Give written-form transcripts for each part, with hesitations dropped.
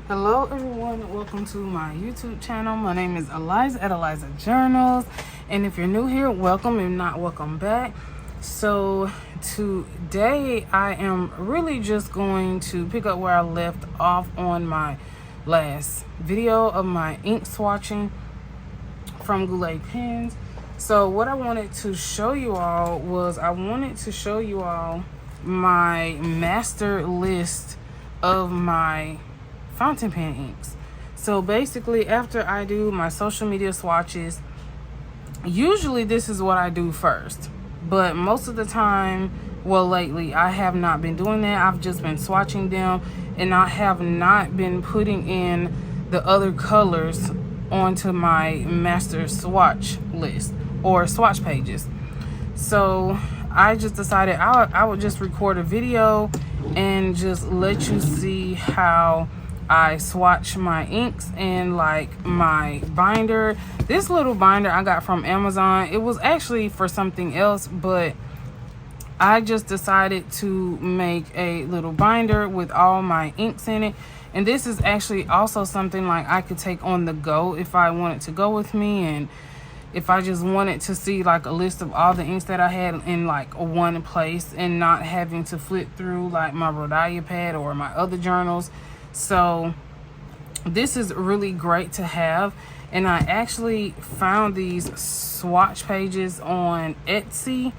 Hello everyone, welcome to my YouTube channel. My name is Eliza at Eliza Journals, and if you're new here, welcome. If not, welcome back. So today I am really just going to pick up where I left off on my last video of my ink swatching from Goulet pens. So what I wanted to show you all was my master list of my fountain pen inks. So basically, after I do my social media swatches, usually this is what I do first, but most of the time, well, lately I have not been doing that. I've just been swatching them, and I have not been putting in the other colors onto my master swatch list or swatch pages. So I just decided I would just record a video and just let you see how I swatch my inks and like my binder. This little binder I got from Amazon. It was actually for something else, but I just decided to make a little binder with all my inks in it. And this is actually also something like I could take on the go if I wanted to go with me, and if I just wanted to see like a list of all the inks that I had in like one place and not having to flip through like my Rhodia pad or my other journals. So this is really great to have, and I actually found these swatch pages on Etsy.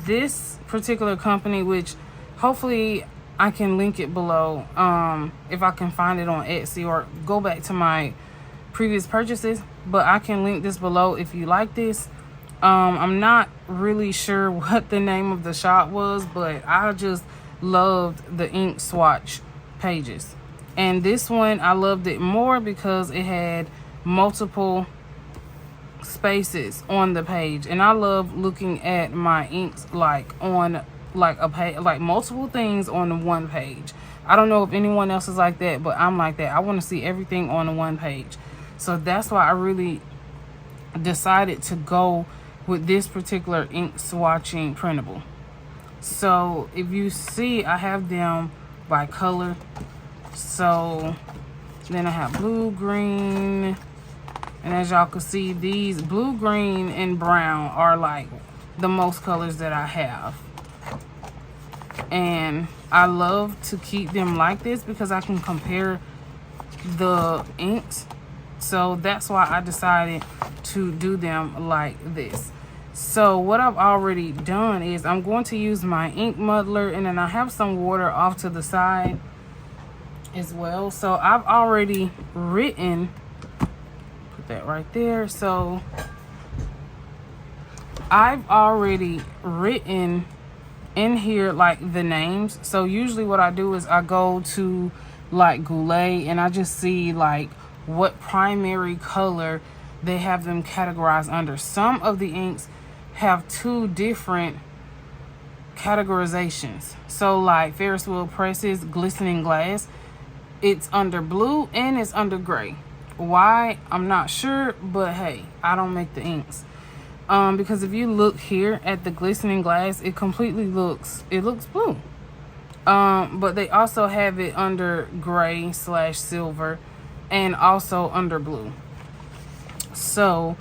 This particular company, which hopefully I can link it below if I can find it on Etsy or go back to my previous purchases, but I can link this below if you like this. I'm not really sure what the name of the shop was, but I just loved the ink swatch pages, and this one I loved it more because it had multiple spaces on the page, and I love looking at my inks like on like a page, like multiple things on one page. I don't know if anyone else is like that, but I'm like that. I want to see everything on one page. So that's why I really decided to go with this particular ink swatching printable. So if you see, I have them by color. So then I have blue, green, and as y'all can see, these blue, green, and brown are like the most colors that I have, and I love to keep them like this because I can compare the inks. So that's why I decided to do them like this. So what I've already done is I'm going to use my ink muddler, and then I have some water off to the side as well. So I've already written, put that right there. So I've already written in here like the names. So usually what I do is I go to like Goulet, and I just see like what primary color they have them categorized under. Some of the inks have two different categorizations. So like Ferris wheel presses, glistening glass, it's under blue and it's under gray. Why, I'm not sure, but hey, I don't make the inks. Because if you look here at the glistening glass, it completely looks blue. But they also have it under gray / silver, and also under blue. So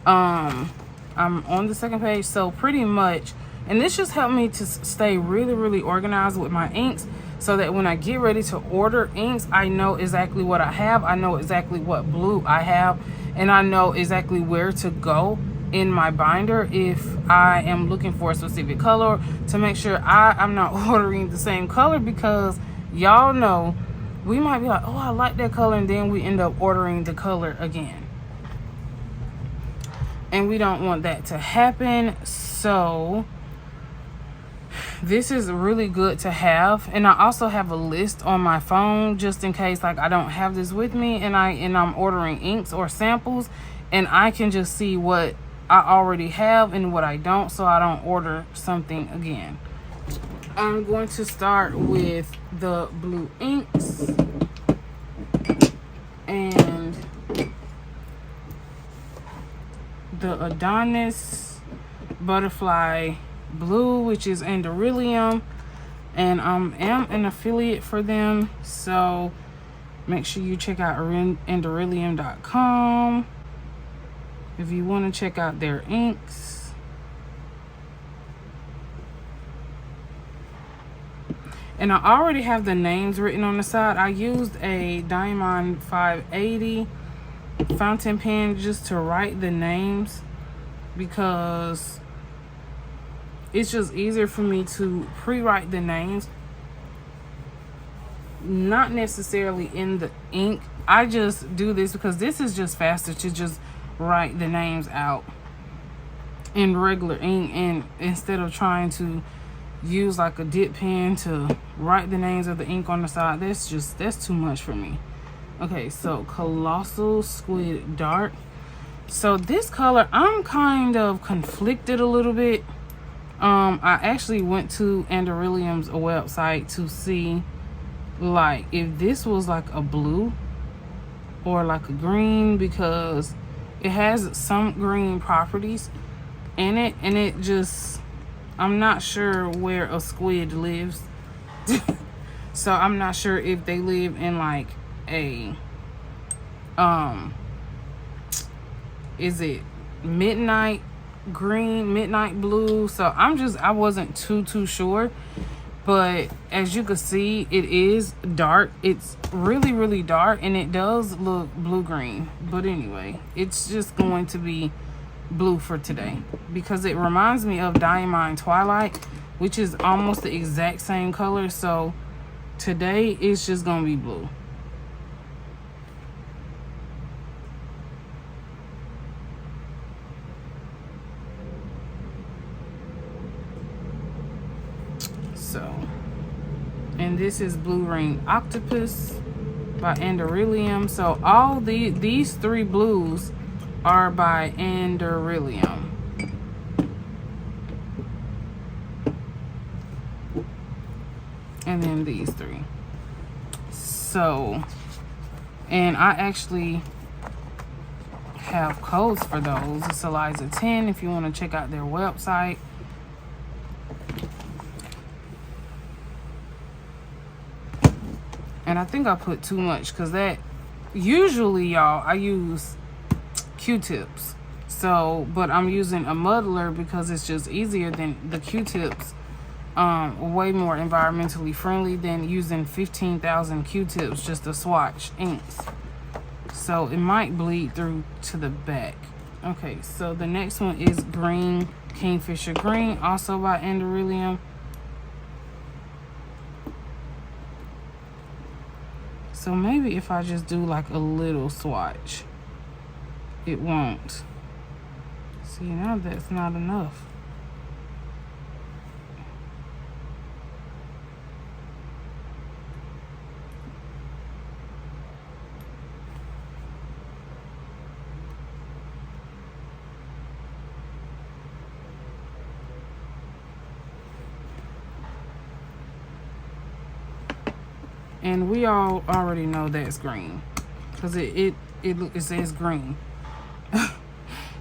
I'm on the second page. So pretty much, and this just helped me to stay really organized with my inks, so that when I get ready to order inks, I know exactly what I have, I know exactly what blue I have, and I know exactly where to go in my binder if I am looking for a specific color, to make sure I'm not ordering the same color, because y'all know we might be like, oh, I like that color, and then we end up ordering the color again, and we don't want that to happen. So this is really good to have. And I also have a list on my phone just in case like I don't have this with me, and I'm ordering inks or samples, and I can just see what I already have and what I don't, so I don't order something again. I'm going to start with the blue inks, and the Adonis Butterfly Blue, which is Andorilium, and I am an affiliate for them. So Make sure you check out Andorilium.com if you want to check out their inks. And I already have the names written on the side. I used a Diamond 580 fountain pen just to write the names because it's just easier for me to pre-write the names, not necessarily in the ink. I just do this because this is just faster to just write the names out in regular ink, and instead of trying to use like a dip pen to write the names of the ink on the side, that's too much for me. Okay, so Colossal Squid Dark. So this color, I'm kind of conflicted a little bit. I actually went to Andorilium's website to see like if this was like a blue or like a green, because it has some green properties in it, and it just, I'm not sure where a squid lives. So I'm not sure if they live in like a is it midnight green, midnight blue. So I wasn't too sure, but as you can see, it is dark. It's really dark, and it does look blue green, but anyway, it's just going to be blue for today because it reminds me of Diamond Twilight, which is almost the exact same color. So today it's just gonna be blue. So, and this is Blue Ring Octopus by Andorilium. So all these three blues are by Andorilium. And then these three. So, and I actually have codes for those. It's Eliza 10 if you want to check out their website. And I think I put too much because that, usually y'all, I use Q-tips. So, but I'm using a muddler because it's just easier than the Q-tips. Way more environmentally friendly than using 15,000 Q-tips just to swatch inks. So it might bleed through to the back. Okay, so the next one is Green Kingfisher Green, also by Andorilium. So maybe if I just do like a little swatch, it won't. See, now that's not enough. And we all already know that's green because it says green.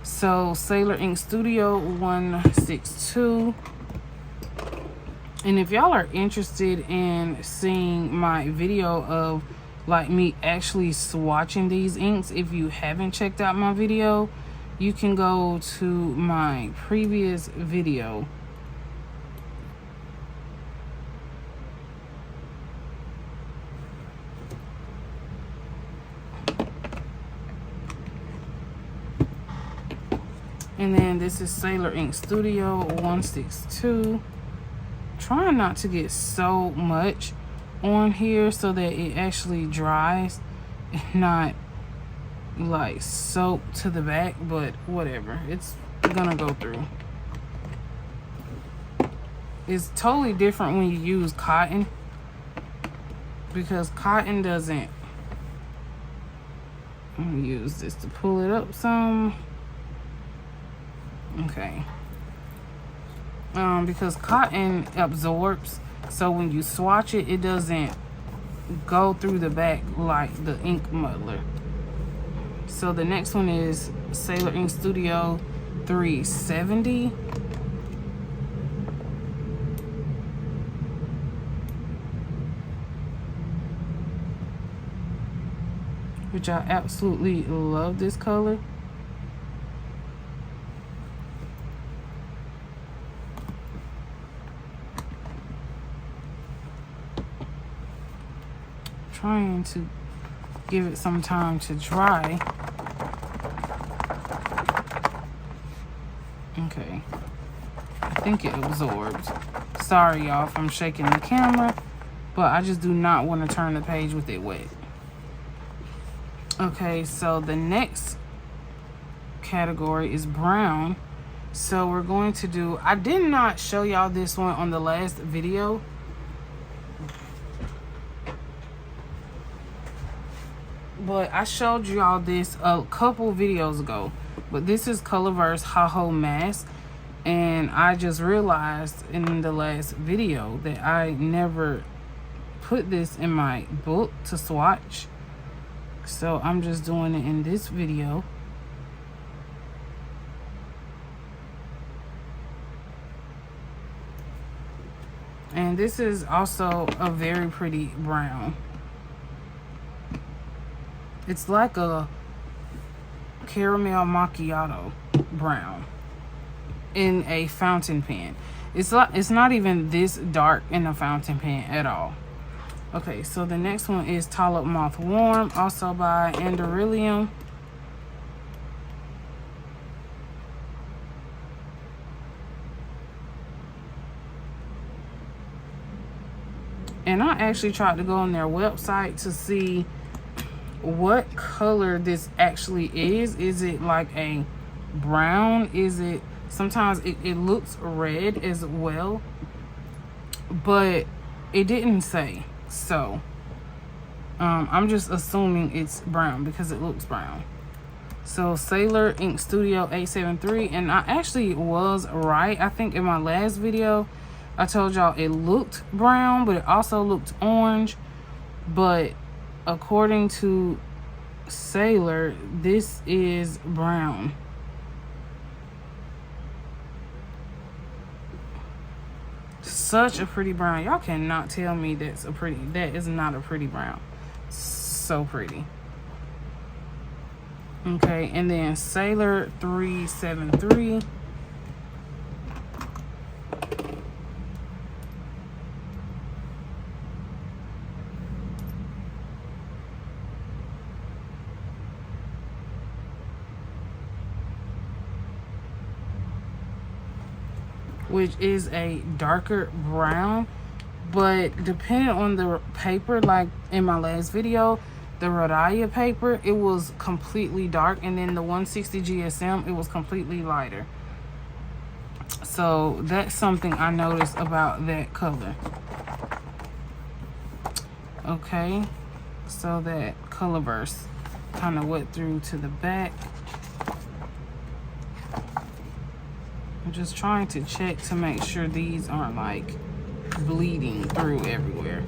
So Sailor Ink Studio 162. And if y'all are interested in seeing my video of like me actually swatching these inks, if you haven't checked out my video, you can go to my previous video. And then this is Sailor Ink Studio 162. Trying not to get so much on here so that it actually dries and not like soak to the back, but whatever, it's gonna go through. It's totally different when you use cotton because cotton doesn't. I'm gonna use this to pull it up some. Okay. Because cotton absorbs, so when you swatch it, it doesn't go through the back like the ink muddler. So the next one is Sailor Ink Studio 370. which I absolutely love this color. Trying to give it some time to dry. Okay, I think it absorbed. Sorry y'all if I'm shaking the camera, but I just do not want to turn the page with it wet. Okay, so the next category is brown. So we're going to do, I did not show y'all this one on the last video. But I showed y'all this a couple videos ago. But this is Colorverse Ha-Ho Mask. And I just realized in the last video that I never put this in my book to swatch. So I'm just doing it in this video. And this is also a very pretty brown. It's like a caramel macchiato brown in a fountain pen. It's not even this dark in a fountain pen at all. Okay, so the next one is Tulip Moth Warm, also by Anderillium. And I actually tried to go on their website to see what color this actually is. Is it like a brown? Is it, sometimes it looks red as well, but it didn't say. So I'm just assuming it's brown because it looks brown. So Sailor Ink Studio 873, and I actually was right. I think in my last video I told y'all it looked brown, but it also looked orange. But according to Sailor, this is brown. Such a pretty brown. Y'all cannot tell me that is not a pretty brown. So pretty. Okay, and then Sailor 373. Which is a darker brown, but depending on the paper, like in my last video, the Rhodaya paper, it was completely dark, and then the 160 GSM, it was completely lighter. So that's something I noticed about that color. Okay, so that Colorverse kind of went through to the back. I'm just trying to check to make sure these aren't like bleeding through everywhere.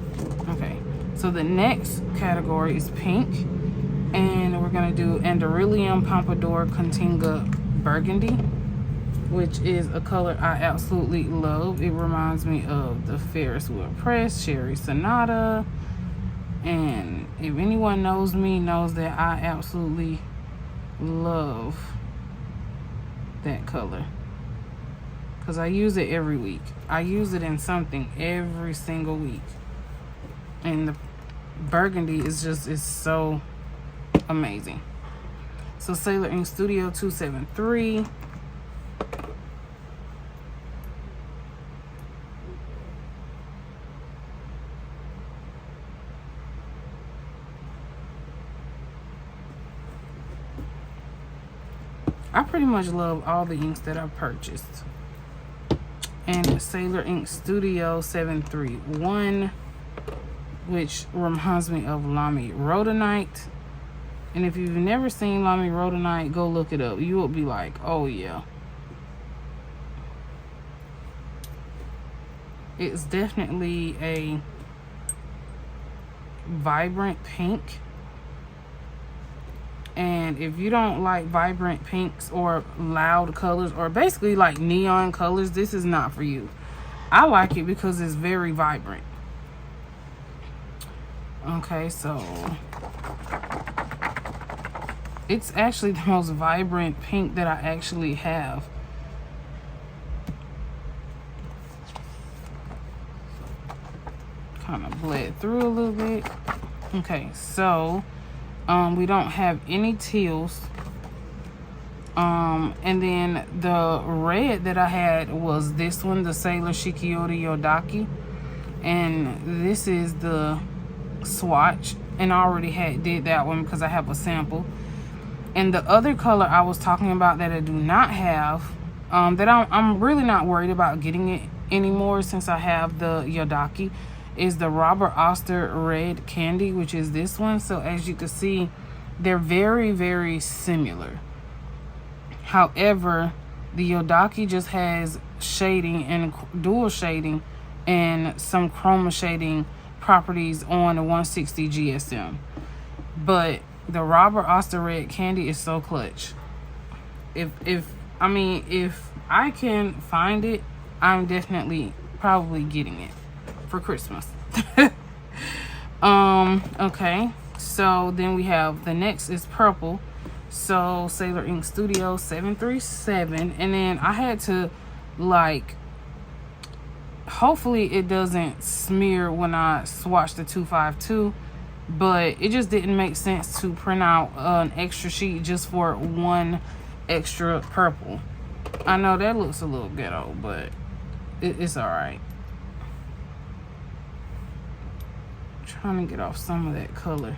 Okay, so the next category is pink, and we're gonna do Anderillium Pompadour Continga Burgundy, which is a color I absolutely love. It reminds me of the Ferris Wheel Press Cherry Sonata, and if anyone knows me knows that I absolutely love that color. Because I use it every week. I use it in something every single week. And the burgundy is so amazing. So Sailor Ink Studio 273. I pretty much love all the inks that I've purchased. And Sailor Ink Studio 731, which reminds me of Lamy Rhodonite. And if you've never seen Lamy Rhodonite, go look it up. You will be like, oh yeah. It's definitely a vibrant pink. And if you don't like vibrant pinks or loud colors, or basically like neon colors, this is not for you. I like it because it's very vibrant. Okay, so It's actually the most vibrant pink that I actually have. Kind of bled through a little bit. Okay, so we don't have any teals. And then the red that I had was this one, the Sailor Shikiori Yodaki. And this is the Swatch. And I already did that one because I have a sample. And the other color I was talking about that I do not have, that I'm really not worried about getting it anymore since I have the Yodaki, is the Robert Oster Red Candy, which is this one. So as you can see, they're very, very similar. However, the Yodaki just has shading and dual shading and some chroma shading properties on the 160 GSM. But the Robert Oster Red Candy is so clutch. If I can find it, I'm definitely probably getting it for Christmas. Okay, so then we have the next is purple. So Sailor Ink Studio 737, and then I had to, like, hopefully it doesn't smear when I swatch the 252, but it just didn't make sense to print out an extra sheet just for one extra purple. I know that looks a little ghetto, but it's all right. Trying to get off some of that color.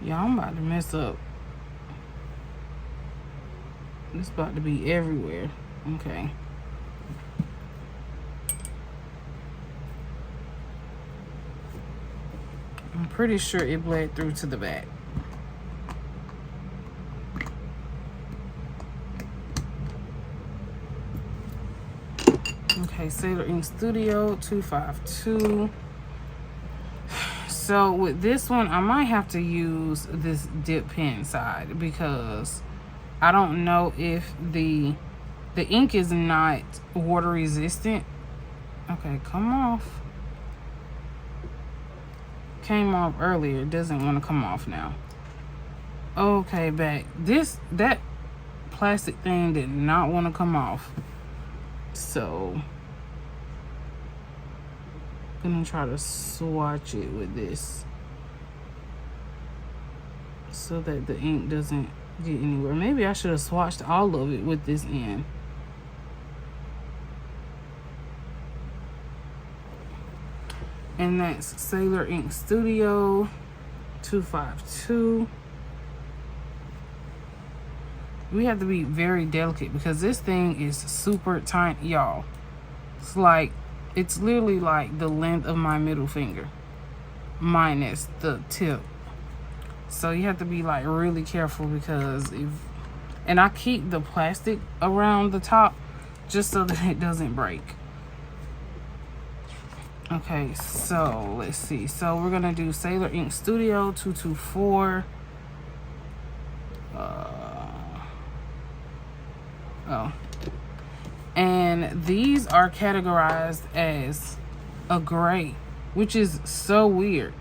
Yeah, I'm about to mess up. It's about to be everywhere. Okay. I'm pretty sure it bled through to the back. Okay, Sailor Ink Studio 252. So with this one, I might have to use this dip pen side because I don't know if the ink is not water resistant. Okay, come off. Came off earlier. It doesn't want to come off now. Okay, back. That plastic thing did not want to come off. So I'm gonna try to swatch it with this so that the ink doesn't get anywhere. Maybe I should have swatched all of it with this end. And that's Sailor Ink Studio 252. We have to be very delicate because this thing is super tiny, y'all. It's literally like the length of my middle finger minus the tip. So you have to be like really careful because and I keep the plastic around the top just so that it doesn't break. Okay, so let's see. So we're gonna do Sailor Ink Studio 224. And these are categorized as a gray, which is so weird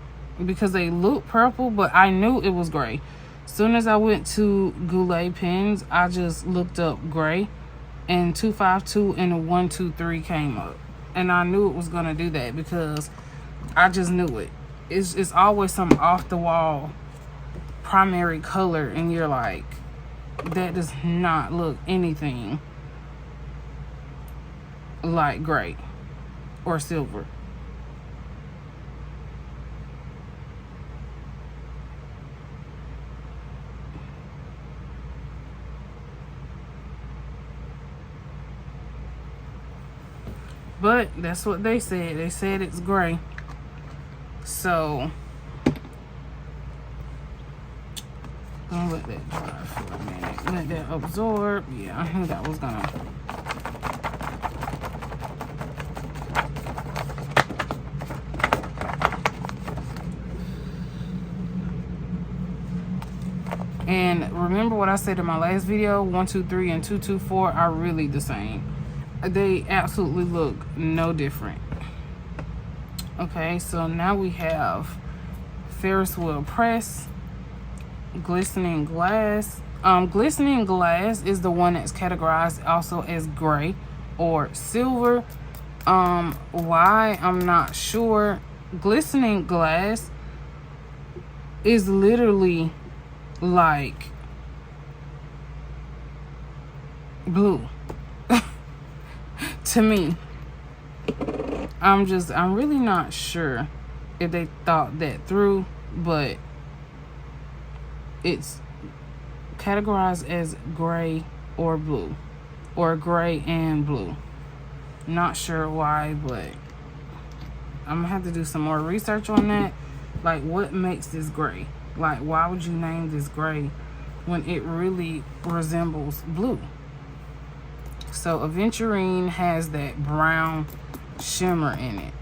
because they look purple, but I knew it was gray. As soon as I went to Goulet pens, I just looked up gray, and 252 and a 123 came up, and I knew it was gonna do that because I just knew it. It's always some off the wall primary color, and you're like, that does not look anything like gray or silver. But that's what they said. They said it's gray. So I'm gonna let that dry for a minute. Let that absorb. Yeah, I knew that was gonna. And remember what I said in my last video, 123 and 224 are really the same. They absolutely look no different. Okay, so now we have Ferris wheel press, glistening glass. Glistening glass is the one that's categorized also as gray or silver. Why, I'm not sure. Glistening glass is literally like blue to me. I'm really not sure if they thought that through, but it's categorized as gray or blue, or gray and blue. Not sure why, but I'm gonna have to do some more research on that. Like, what makes this gray? Like, why would you name this gray when it really resembles blue? So Aventurine has that brown shimmer in it.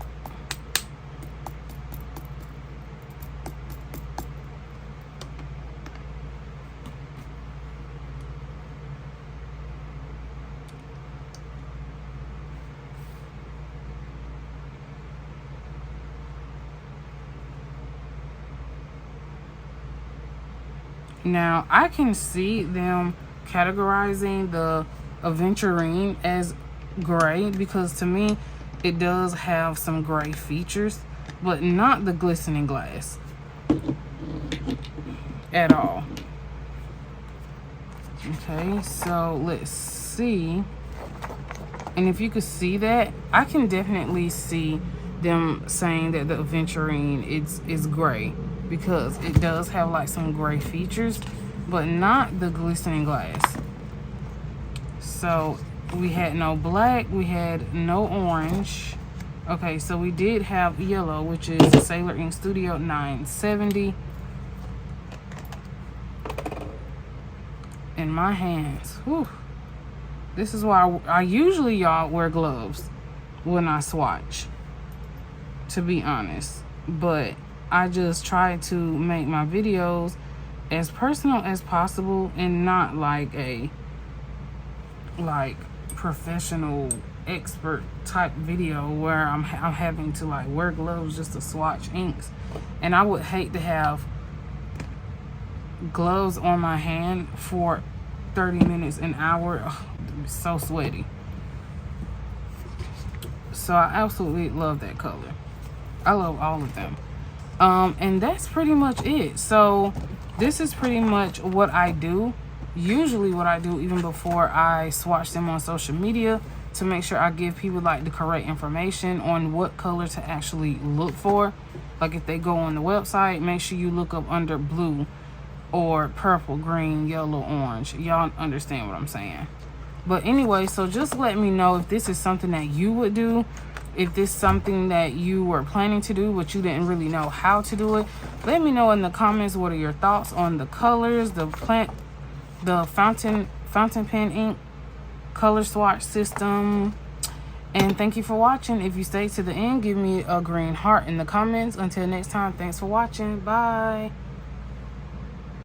Now, I can see them categorizing the Aventurine as gray because to me, it does have some gray features, but not the glistening glass at all. Okay, so let's see. And if you could see that, I can definitely see them saying that the Aventurine is gray, because it does have like some gray features, but not the glistening glass. So we had no black, we had no orange. Okay, so we did have yellow, which is Sailor Ink Studio 970. In my hands, whew. This is why I usually, y'all, wear gloves when I swatch, to be honest. But I just try to make my videos as personal as possible and not like a professional expert type video where I'm having to like wear gloves just to swatch inks. And I would hate to have gloves on my hand for 30 minutes, an hour. Ugh, it'd be so sweaty. So I absolutely love that color. I love all of them. And that's pretty much it. So this is pretty much what I do. Usually what I do even before I swatch them on social media, to make sure I give people like the correct information on what color to actually look for. Like if they go on the website, make sure you look up under blue or purple, green, yellow, orange. Y'all understand what I'm saying. But anyway, so just let me know if this is something that you would do. If this is something that you were planning to do, but you didn't really know how to do it. Let me know in the comments what are your thoughts on the colors, the fountain pen ink color swatch system. And thank you for watching. If you stay to the end, give me a green heart in the comments. Until next time, thanks for watching. Bye.